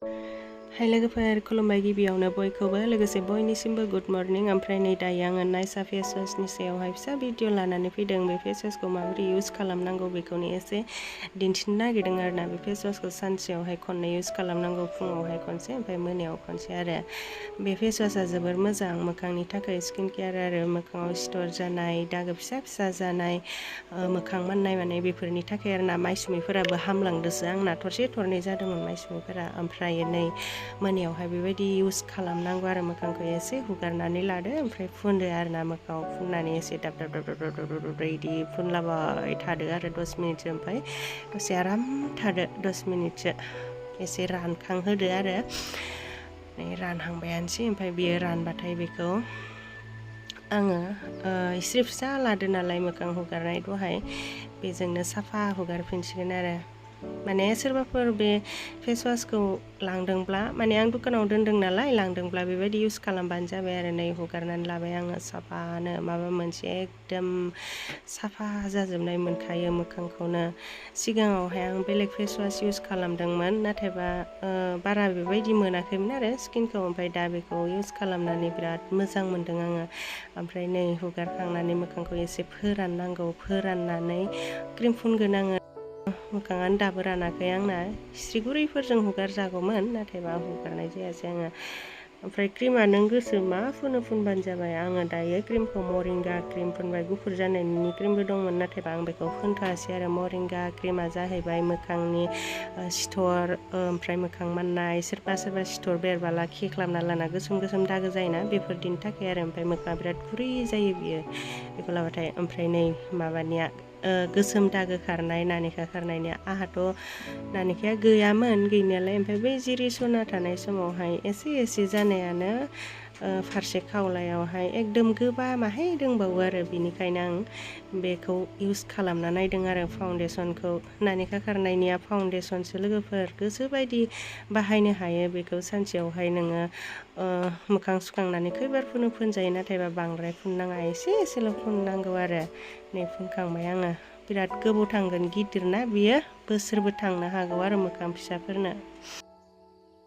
हाय लोगोफोर खुलुमबाय गिबियावनो बयखौबो लोगोसे बयनिसिमबो गुड मर्निं ओमफ्राय नै दायो आङो नाइसा फेस वाशनि सायावहाय फिसा भिडिअ लानानै फैदों बे फेस वाशखौ माबोरै इउज खालामनांगौ बेखौनो एसे दिन्थिनो नागिरदों आरोना बे फेस वाशखौ सानसेयावहाय खननै इउज खालामनांगौ फुङावहाय खनसे ओमफ्राय मोनायाव खनसे आरो बे फेस वाशआ जोबोर मोजां मोखांनि थाखाय स्किन केयार आरो मोखाङाव सिथर जानाय दागो फिसा फिसा जानाय मोखां माननाय माने बेफोरनि थाखाय आरोना माइसुमिफोराबो हामलांदोसो आंना थरसे थरनै जादोंमोन माइसुमिफोरा ओमफ्राय नै मोनायावहाय बेबायदि इउज खालामनांगौ आरो मोखांखौ एसे हुगारनानै लादो ओमफ्राय फुनदो आरोना मोखाङाव फुननानै एसे दाब दाब दाब दाब दाब दाब दाब इदि फुनलाबाय थादो आरो 10 मिनिटसो ओमफ्राय दसे आराम थादो 10 मिनिटसो एसे रानखांहोदो आरो रानहांबायानोसै ओमफ्राय बियो रानबाथाय बेखौ आङो एसे फिसा लादो नालाय मोखां हुगारनाय दहाय बेजोंनो साफा हुगारफिनसिगोन आरो माने सोरबाफोर बे फेस वाशखौ लांदोंब्ला माने आं दुखानाव दोनदों नालाय लांदोंब्ला बेबायदि इउज खालामबानो जाबाय आरो नै हुगारनानै लाबाय आङो साफानो माबा मोनसे एकदम साफा जाजोबनाय मोनखायो मोखांखौनो सिगाङावहाय आं बेलेग फेस वाश इउज खालामदोंमोन नाथायबा बारा बेबायदि मोनाखैमोन आरो स्किनखौ ओमफ्राय दा बेखौ इउज खालामनानै बिराद मोजां मोनदों आङो ओमफ्राय नै हुगारखांनानै मोखांखौ एसे फोराननांगौ फोराननानै क्रिम फुनगोन आङो मोखाङानो दाबो रानाखै आंना हिस्रि गुरैफोरजों हुगार जागौमोन नाथायबा हुगारनाय जायासै आङो ओमफ्राय क्रिमा नों गोसो मा फुनबानो जाबाय आङो दायो क्रिमखौ मरिंगा क्रिम फुनबाय गुफुर जानायनि क्रिमबो दंमोन नाथायबा आं बेखौ फुनथ'आसै आरो मरिंगा क्रिमा जाहैबाय मोखांनि सिथर ओमफ्राय मोखां माननाय सोरबा सोरबा सिथर बेरबाला खेख्लाबना लाना गोसोम गोसोम दागो जायोना बेफोरदिनि थाखाय आरो ओमफ्राय मोखाङा बिराद गुरै जायो बियो बेखौ लाबाथाय ओमफ्राय नै माबानिया गोसोम दागो खारनाय नानेखा खारनायनिया आंहाथ' नानेखाया गैयामोन गैनायालाय ओमफ्राय बै जिरि सना थानाय समावहाय एसे जानायानो फारसे खावलायावहाय एकदम गोबा माहाय दंबावो आरो बिनिखायनो आं बेखौ इउज खालामना नायदों आरो फाउन्डेसनखौ नानेखा खारनायनिया फाउन्डेसनसो लोगोफोर गोसोबायदि बाहायनो हायो बेखौ सानसेयावहाय नोङो मोखां सुखांनानै खैबार फुनजायो नाथायबा बांद्राय फुननाङा एसेल' फुननांगौ आरो नै फुनखांबाय आङो बिराद गोबाव थांगोन गिदिर ना बियो बोसोरबो थांनो हागौ आरो मोखां फिसाफोरनो